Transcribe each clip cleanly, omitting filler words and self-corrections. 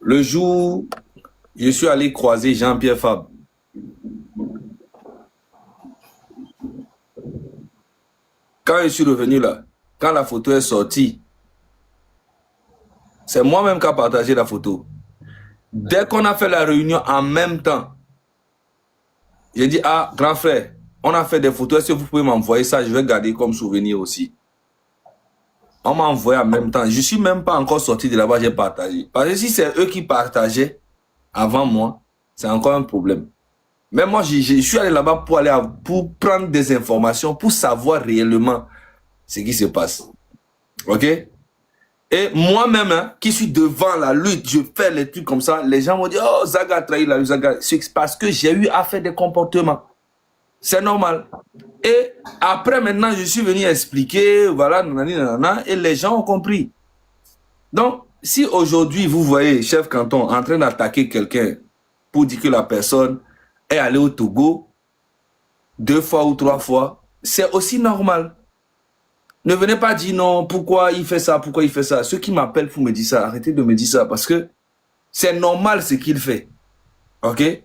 Le jour, je suis allé croiser Jean-Pierre Fabre. Quand je suis revenu là, quand la photo est sortie, c'est moi-même qui ai partagé la photo. Dès qu'on a fait la réunion en même temps, j'ai dit, ah, grand frère, on a fait des photos, est-ce que vous pouvez m'envoyer ça? Je vais garder comme souvenir aussi. On m'a envoyé en même temps. Je ne suis même pas encore sorti de là-bas, j'ai partagé. Parce que si c'est eux qui partageaient avant moi, c'est encore un problème. Mais moi, je suis allé là-bas pour prendre des informations, pour savoir réellement ce qui se passe. OK? Et moi-même, hein, qui suis devant la lutte, je fais les trucs comme ça, les gens m'ont dit, oh, Zaga a trahi la lutte, Zaga. C'est parce que j'ai eu à faire des comportements. C'est normal. Et après, maintenant, je suis venu expliquer, voilà, nanani, nanana, et les gens ont compris. Donc, si aujourd'hui, vous voyez chef canton en train d'attaquer quelqu'un pour dire que la personne est allée au Togo 2 fois ou 3 fois, c'est aussi normal. Ne venez pas dire non, pourquoi il fait ça, pourquoi il fait ça. Ceux qui m'appellent pour me dire ça, arrêtez de me dire ça parce que c'est normal ce qu'il fait. OK?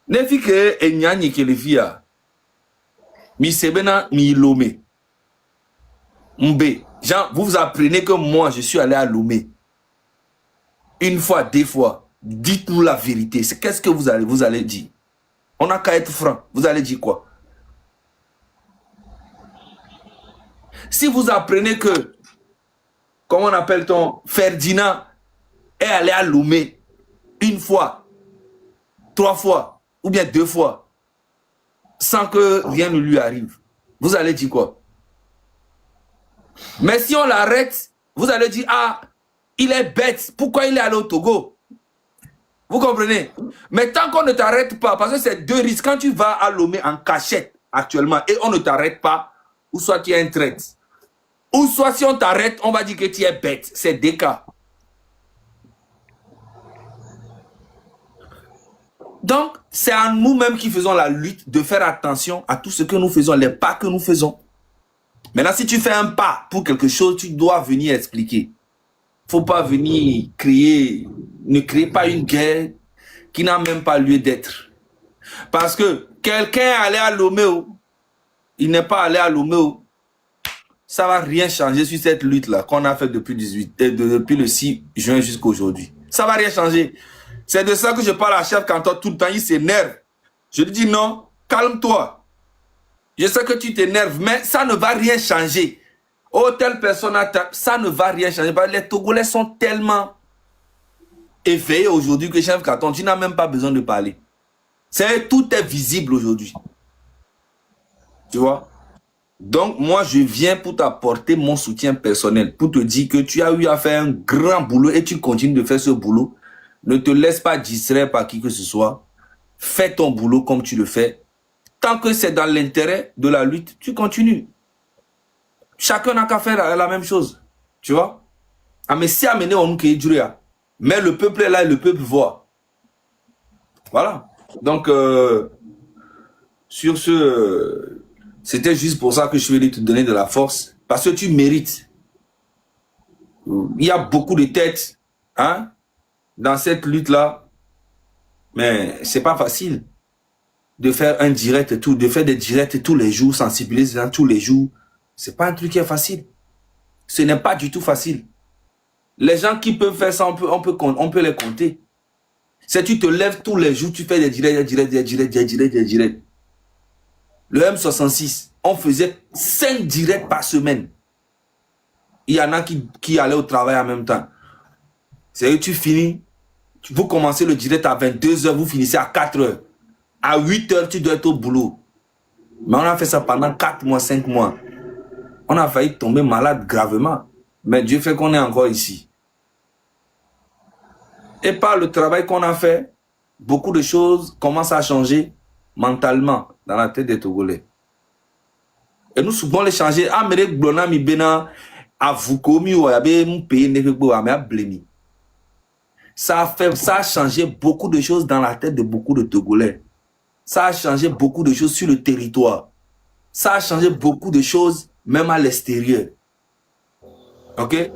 Nefike enyani kelefia. Mi sebena mi lomé. Mbe. Jean, vous apprenez que moi, je suis allé à Lomé. 1 fois, 2 fois. Dites-nous la vérité. Qu'est-ce que vous allez dire? On n'a qu'à être franc. Vous allez dire quoi? Si vous apprenez que, comment on appelle-t-on, Ferdinand est allé à Lomé 1 fois, 3 fois, ou bien 2 fois, sans que rien ne lui arrive, vous allez dire quoi? Mais si on l'arrête, vous allez dire, ah, il est bête, pourquoi il est allé au Togo? Vous comprenez? Mais tant qu'on ne t'arrête pas, parce que c'est 2 risques, quand tu vas à Lomé en cachette actuellement et on ne t'arrête pas, ou soit tu es un traître, ou soit si on t'arrête, on va dire que tu es bête. C'est 2 cas. Donc, c'est à nous-mêmes qui faisons la lutte de faire attention à tout ce que nous faisons, les pas que nous faisons. Maintenant, si tu fais un pas pour quelque chose, tu dois venir expliquer. Faut pas venir créer, ne crée pas une guerre qui n'a même pas lieu d'être. Parce que quelqu'un est allé à Lomé, il n'est pas allé à Lomé, ça va rien changer sur cette lutte-là qu'on a fait depuis le 6 juin jusqu'à aujourd'hui. Ça va rien changer. C'est de ça que je parle à chef canton tout le temps, il s'énerve. Je lui dis non, calme-toi. Je sais que tu t'énerves, mais ça ne va rien changer. Oh, telle personne, ça ne va rien changer. Les Togolais sont tellement éveillés aujourd'hui que chef canton, tu n'as même pas besoin de parler. Tout est visible aujourd'hui. Tu vois? Donc, moi, je viens pour t'apporter mon soutien personnel, pour te dire que tu as eu à faire un grand boulot et tu continues de faire ce boulot. Ne te laisse pas distraire par qui que ce soit. Fais ton boulot comme tu le fais. Tant que c'est dans l'intérêt de la lutte, tu continues. Chacun n'a qu'à faire la même chose. Tu vois? Ah, mais si amener on mais le peuple est là et le peuple voit. Voilà. Donc, sur ce, c'était juste pour ça que je suis venu te donner de la force. Parce que tu mérites. Il y a beaucoup de têtes, hein, dans cette lutte-là. Mais c'est pas facile de faire un direct, de faire des directs tous les jours, sensibiliser les gens tous les jours. C'est pas un truc qui est facile. Ce n'est pas du tout facile. Les gens qui peuvent faire ça, on peut les compter. Si tu te lèves tous les jours, tu fais des directs, des directs. Le M66, on faisait 5 directs par semaine. Il y en a qui allaient au travail en même temps. C'est que tu finis, vous commencez le direct à 22 h, vous finissez à 4 h. À 8 h, tu dois être au boulot. Mais on a fait ça pendant 4 mois, 5 mois. On a failli tomber malade gravement. Mais Dieu fait qu'on est encore ici. Et par le travail qu'on a fait, beaucoup de choses commencent à changer mentalement dans la tête des Togolais. Et nous souvent les changer. Ah, mais les blonds, mi bena, avukomi ou abe mon pays ne peut pas me blâmer. Ça a changé beaucoup de choses dans la tête de beaucoup de Togolais. Ça a changé beaucoup de choses sur le territoire. Ça a changé beaucoup de choses même à l'extérieur. Ok?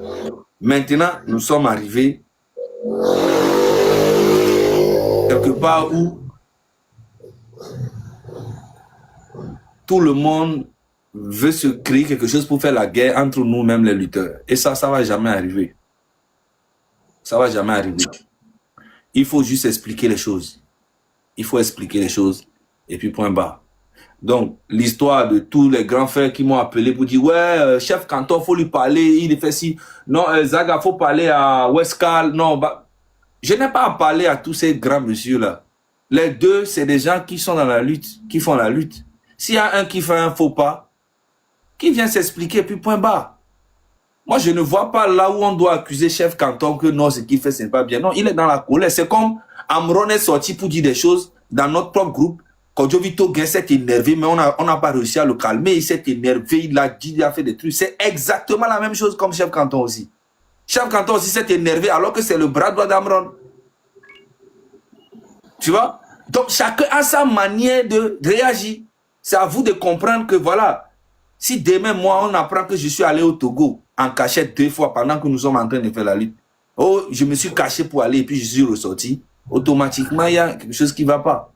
Maintenant, nous sommes arrivés quelque part où tout le monde veut se créer quelque chose pour faire la guerre entre nous-mêmes les lutteurs. Et ça va jamais arriver. Ça va jamais arriver. Il faut juste expliquer les choses. Il faut expliquer les choses. Et puis point barre. Donc, l'histoire de tous les grands frères qui m'ont appelé pour dire, ouais, chef Canton, faut lui parler, il fait ci. Non, Zaga, faut parler à Westcal. Non, bah, je n'ai pas à parler à tous ces grands messieurs-là. Les deux, c'est des gens qui sont dans la lutte, qui font la lutte. S'il y a un qui fait un faux pas, qui vient s'expliquer, puis point barre. Moi, je ne vois pas là où on doit accuser chef Canton que non, ce qu'il fait, ce n'est pas bien. Non, il est dans la colère. C'est comme Amron est sorti pour dire des choses dans notre propre groupe. Quand Jovito Gain s'est énervé, mais on n'a pas réussi à le calmer. Il s'est énervé, il a dit, il a fait des trucs. C'est exactement la même chose comme chef Canton aussi. Chef Canton aussi s'est énervé alors que c'est le bras droit d'Amron. Tu vois? Donc, chacun a sa manière de réagir. C'est à vous de comprendre que voilà, si demain, moi, on apprend que je suis allé au Togo en cachette 2 fois pendant que nous sommes en train de faire la lutte. Oh, je me suis caché pour aller et puis je suis ressorti. Automatiquement, il y a quelque chose qui ne va pas.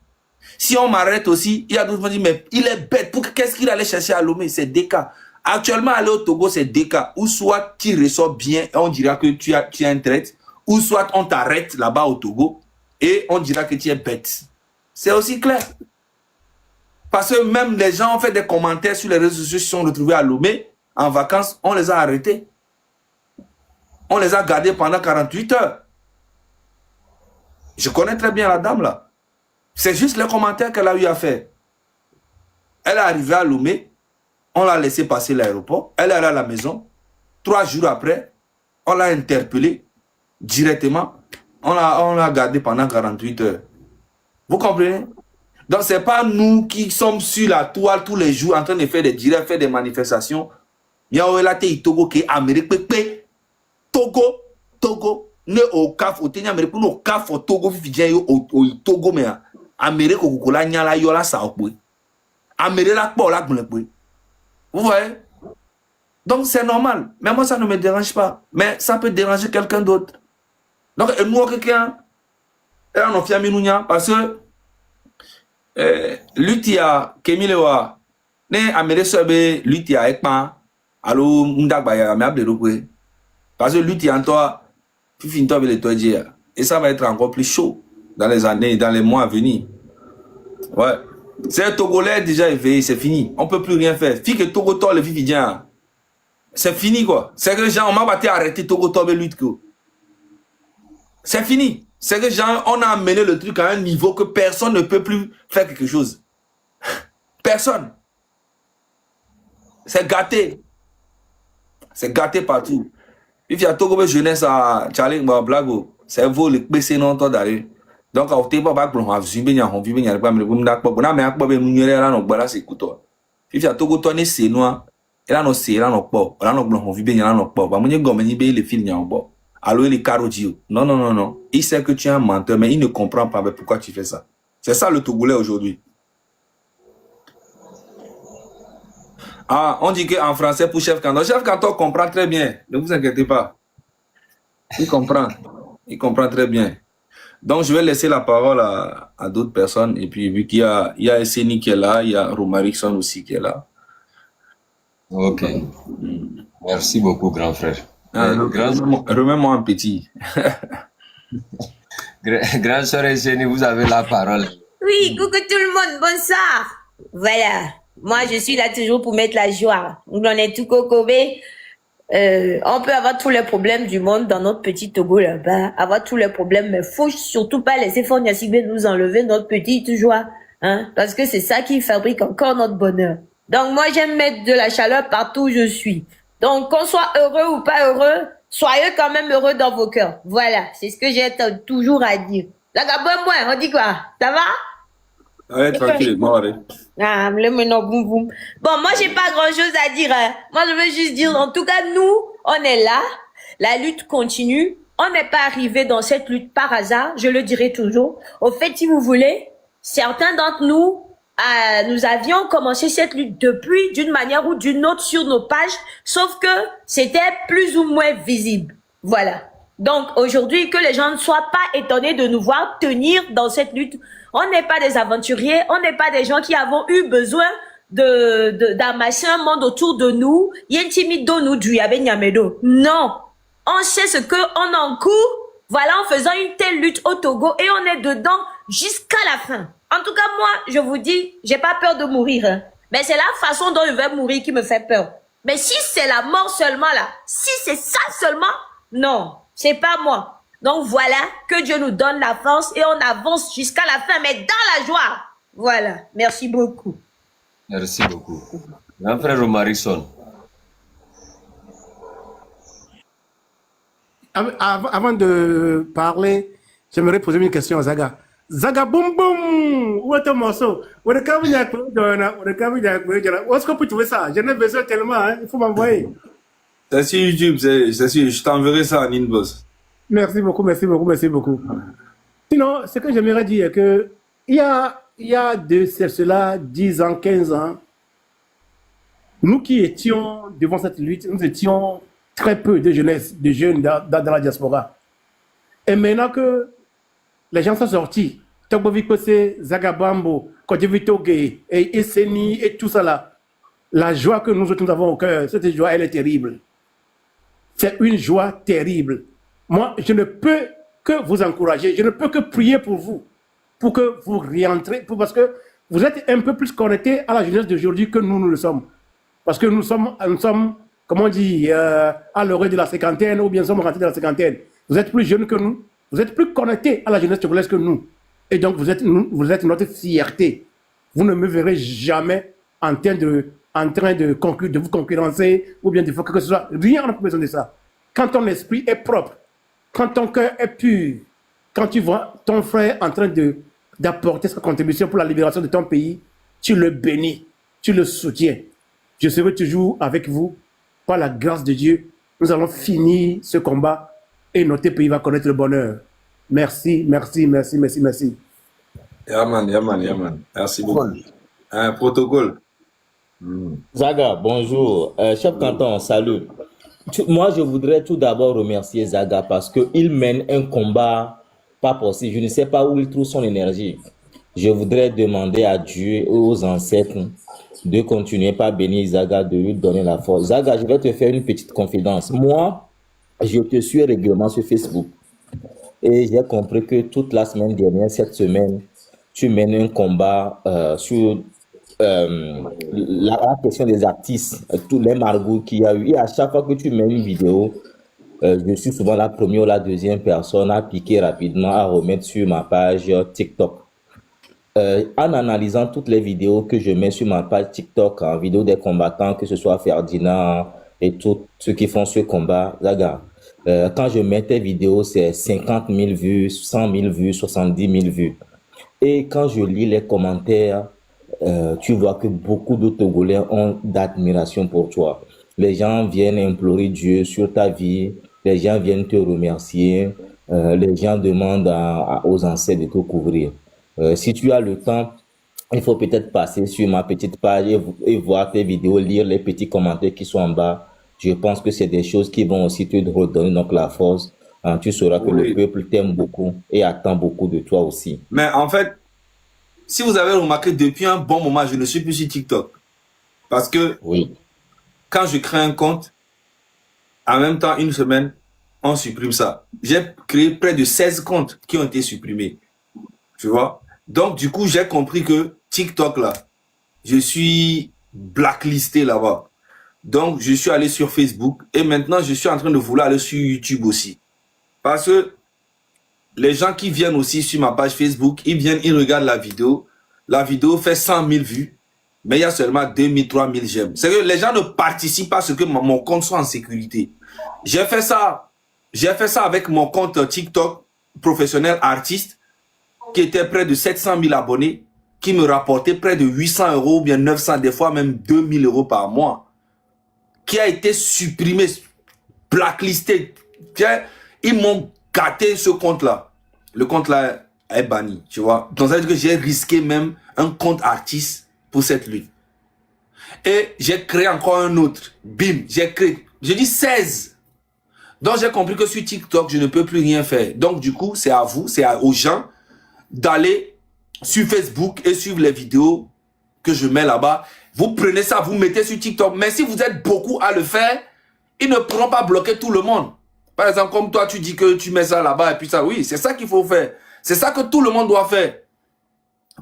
Si on m'arrête aussi, il y a d'autres qui vont dire, mais il est bête. Qu'est-ce qu'il allait chercher à Lomé? C'est des cas. Actuellement, aller au Togo, c'est des cas. Ou soit tu ressors bien et on dira que tu as un traite. Ou soit on t'arrête là-bas au Togo et on dira que tu es bête. C'est aussi clair. Parce que même les gens ont fait des commentaires sur les réseaux sociaux, se sont retrouvés à Lomé en vacances, on les a arrêtés. On les a gardés pendant 48 heures. Je connais très bien la dame là. C'est juste les commentaires qu'elle a eu à faire. Elle est arrivée à Lomé, on l'a laissé passer l'aéroport, elle est allée à la maison. 3 jours après, on l'a interpellée directement. On l'a gardée pendant 48 heures. Vous comprenez? Donc, ce n'est pas nous qui sommes sur la toile tous les jours en train de faire des directs, faire des manifestations. Il y a Togo qui est Amérique. Togo, ne au CAF, au Ténia, Amérique, au CAF, au Togo, au Togo, mais Amérique, au Kola, Nyala, Yola, Saokwe. Amérique, la Pola, vous voyez? Donc, c'est normal. Mais moi, ça ne me dérange pas. Mais ça peut déranger quelqu'un d'autre. Donc, nous, quelqu'un, on a fait parce que Lutia, Kemilewa, ne Amérique, sobe, Lutia, Ekman, allo, Mdakbaya, mais abdelokwe. Parce que Lutia, en toi, Fifinto avec les toits. Et ça va être encore plus chaud dans les années, dans les mois à venir. Ouais. C'est Togolais déjà éveillé, c'est fini. On ne peut plus rien faire. Fi que Togo to le Fifidien. C'est fini quoi. C'est que les gens, on m'a battu arrêter Togo to le lutte. C'est fini. C'est que les gens, on a amené le truc à un niveau que personne ne peut plus faire quelque chose. Personne. C'est gâté. C'est gâté partout. Il y a Togo jeunesse à Charlie Blago. C'est vous le PC non toi d'aller. Donc, au table, back from have seen bien, on vit bien, pas me gum dak, mais à quoi ben nous là non bala c'est couteau. Il y a Togo toi c'est noir. Et là non c'est là non pas. Là non blanc on vit bien là non pas. Bah mon gomme ni be les filles n'y en bas. Allo les carodio. Non non non non. Il sait que tu es un menteur mais il ne comprend pas pourquoi tu fais ça. C'est ça le Togolais aujourd'hui. Ah, on dit qu'en français pour chef Canton. Chef Canton comprend très bien. Ne vous inquiétez pas. Il comprend. Il comprend très bien. Donc, je vais laisser la parole à d'autres personnes. Et puis, vu qu'il y a Esseni qui est là, il y a Romarikson aussi qui est là. Ok. Merci beaucoup, grand frère. Remets-moi un petit. Grand sœur Esseni, vous avez la parole. Oui, coucou tout le monde, bonsoir. Voilà, moi je suis là toujours pour mettre la joie. On est tout cocobé. On peut avoir tous les problèmes du monde dans notre petit Togo là-bas, avoir tous les problèmes, mais faut surtout pas laisser Fonia Sigbe nous enlever notre petite joie, hein, parce que c'est ça qui fabrique encore notre bonheur. Donc moi j'aime mettre de la chaleur partout où je suis. Donc qu'on soit heureux ou pas heureux, soyez quand même heureux dans vos cœurs. Voilà, c'est ce que j'ai toujours à dire. La gabon moi, on dit quoi? Ça va? Ouais, tranquille, moi, Ah, boum boum. Bon, moi, j'ai pas grand chose à dire. Hein. Moi, je veux juste dire, en tout cas, nous, on est là. La lutte continue. On n'est pas arrivé dans cette lutte par hasard. Je le dirai toujours. Au fait, si vous voulez, certains d'entre nous, nous avions commencé cette lutte depuis, d'une manière ou d'une autre, sur nos pages. Sauf que c'était plus ou moins visible. Voilà. Donc aujourd'hui, que les gens ne soient pas étonnés de nous voir tenir dans cette lutte. On n'est pas des aventuriers, on n'est pas des gens qui avons eu besoin d'amasser un monde autour de nous. Non, on sait ce qu'on encourt, voilà, en faisant une telle lutte au Togo et on est dedans jusqu'à la fin. En tout cas, moi, je vous dis, j'ai pas peur de mourir. Hein. Mais c'est la façon dont je vais mourir qui me fait peur. Mais si c'est la mort seulement là, si c'est ça seulement, non, c'est pas moi. Donc voilà, que Dieu nous donne la force et on avance jusqu'à la fin, mais dans la joie. Voilà, merci beaucoup. Merci beaucoup. Grand frère Omarison. Avant de parler, j'aimerais poser une question à Zaga. Zaga boum boum, où est ton morceau? Est-ce que vous trouvez ça? J'en ai besoin tellement, hein? Il faut m'envoyer. C'est sur YouTube, je t'enverrai ça en inbox. Merci beaucoup, merci beaucoup, merci beaucoup. Sinon, ce que j'aimerais dire est que il y a de cela 10 ans, 15 ans, nous qui étions devant cette lutte, nous étions très peu de jeunesse, de jeunes dans la diaspora. Et maintenant que les gens sont sortis, Togbovikose, Zagabambo, Kodjevitoge, et Esseni, et tout ça là, la joie que nous avons au cœur, cette joie, elle est terrible. C'est une joie terrible. Moi, je ne peux que vous encourager, je ne peux que prier pour vous, pour que vous réentrez, parce que vous êtes un peu plus connectés à la jeunesse d'aujourd'hui que nous le sommes. Parce que nous sommes comment on dit, à l'heure de la cinquantaine, ou bien nous sommes rentrés dans la cinquantaine. Vous êtes plus jeunes que nous, vous êtes plus connectés à la jeunesse togolaise que nous. Et donc, vous êtes notre fierté. Vous ne me verrez jamais en train de vous concurrencer, ou bien de faire quelque chose. Rien n'a besoin de ça. Quand ton esprit est propre, quand ton cœur est pur, quand tu vois ton frère en train d'apporter sa contribution pour la libération de ton pays, tu le bénis, tu le soutiens. Je serai toujours avec vous. Par la grâce de Dieu, nous allons finir ce combat et notre pays va connaître le bonheur. Merci, merci, merci, merci, merci. Yaman. Merci beaucoup. Un protocole. Zaga, bonjour. Chef Canton, salut. Moi, je voudrais tout d'abord remercier Zaga parce qu'il mène un combat pas possible. Je ne sais pas où il trouve son énergie. Je voudrais demander à Dieu et aux ancêtres de continuer par bénir Zaga, de lui donner la force. Zaga, je vais te faire une petite confidence. Moi, je te suis régulièrement sur Facebook. Et j'ai compris que toute la semaine dernière, cette semaine, tu mènes un combat sur la question des artistes, tous les margots qu'il y a eu. Et à chaque fois que tu mets une vidéo, je suis souvent la première ou la deuxième personne à piquer rapidement, à remettre sur ma page TikTok. En analysant toutes les vidéos que je mets sur ma page TikTok, en vidéo des combattants, que ce soit Ferdinand et tous ceux qui font ce combat, Zaga, quand je mets tes vidéos, c'est 50 000 vues, 100 000 vues, 70 000 vues. Et quand je lis les commentaires, tu vois que beaucoup de Togolais ont d'admiration pour toi. Les gens viennent implorer Dieu sur ta vie, les gens viennent te remercier, les gens demandent aux ancêtres de te couvrir. Si tu as le temps, il faut peut-être passer sur ma petite page et voir tes vidéos, lire les petits commentaires qui sont en bas. Je pense que c'est des choses qui vont aussi te redonner donc la force. Tu sauras que le peuple t'aime beaucoup et attend beaucoup de toi aussi. Mais en fait, si vous avez remarqué, depuis un bon moment, je ne suis plus sur TikTok. Parce que quand je crée un compte, en même temps, une semaine, on supprime ça. J'ai créé près de 16 comptes qui ont été supprimés. Tu vois? Donc, du coup, j'ai compris que TikTok, là, je suis blacklisté là-bas. Donc, je suis allé sur Facebook et maintenant, je suis en train de vouloir aller sur YouTube aussi. Parce que les gens qui viennent aussi sur ma page Facebook, ils viennent, ils regardent la vidéo. La vidéo fait 100 000 vues, mais il y a seulement 2 000, 3 000 j'aime. C'est que les gens ne participent pas à ce que mon compte soit en sécurité. J'ai fait ça avec mon compte TikTok professionnel artiste, qui était près de 700 000 abonnés, qui me rapportait près de 800 € ou bien 900, des fois même 2000 € par mois, qui a été supprimé, blacklisté. Ils m'ont gâté ce compte-là. Le compte-là est banni, tu vois. Donc ça veut dire que j'ai risqué même un compte artiste pour cette lutte. Et j'ai créé encore un autre. Bim, j'ai créé, je dis 16. Donc, j'ai compris que sur TikTok, je ne peux plus rien faire. Donc, du coup, c'est à vous, aux gens d'aller sur Facebook et suivre les vidéos que je mets là-bas. Vous prenez ça, vous mettez sur TikTok. Mais si vous êtes beaucoup à le faire, ils ne pourront pas bloquer tout le monde. Par exemple, comme toi, tu dis que tu mets ça là-bas et puis ça, oui, c'est ça qu'il faut faire. C'est ça que tout le monde doit faire.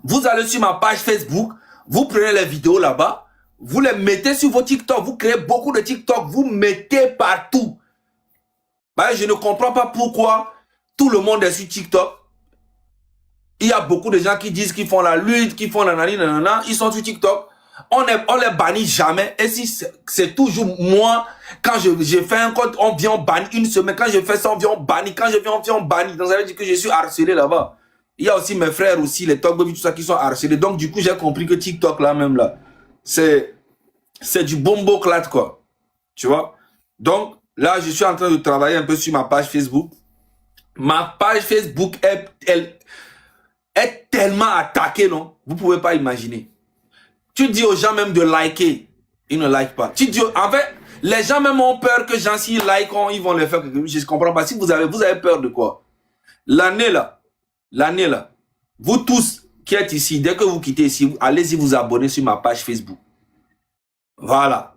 Vous allez sur ma page Facebook, vous prenez les vidéos là-bas, vous les mettez sur vos TikTok, vous créez beaucoup de TikTok, vous mettez partout. Bah, je ne comprends pas pourquoi tout le monde est sur TikTok. Il y a beaucoup de gens qui disent qu'ils font la lutte, qu'ils font la nanana, ils sont sur TikTok. On les bannit jamais. Et si c'est toujours moi, quand j'ai fait un code, on vient bannir une semaine. Quand je fais ça, on vient bannir. Quand je viens, on vient bannir. Donc ça veut dire que je suis harcelé là-bas. Il y a aussi mes frères aussi, les Togbobi, tout ça qui sont harcelés. Donc du coup, j'ai compris que TikTok là même là, c'est du bombo clat quoi. Tu vois? Donc là, je suis en train de travailler un peu sur ma page Facebook. Ma page Facebook est tellement attaquée, non? Vous pouvez pas imaginer. Tu dis aux gens même de liker, ils ne like pas. Tu dis, en fait, les gens même ont peur que gens s'ils like, ils vont les faire. Je ne comprends pas. Si vous avez peur de quoi? L'année là, vous tous qui êtes ici, dès que vous quittez ici, allez-y vous abonner sur ma page Facebook. Voilà.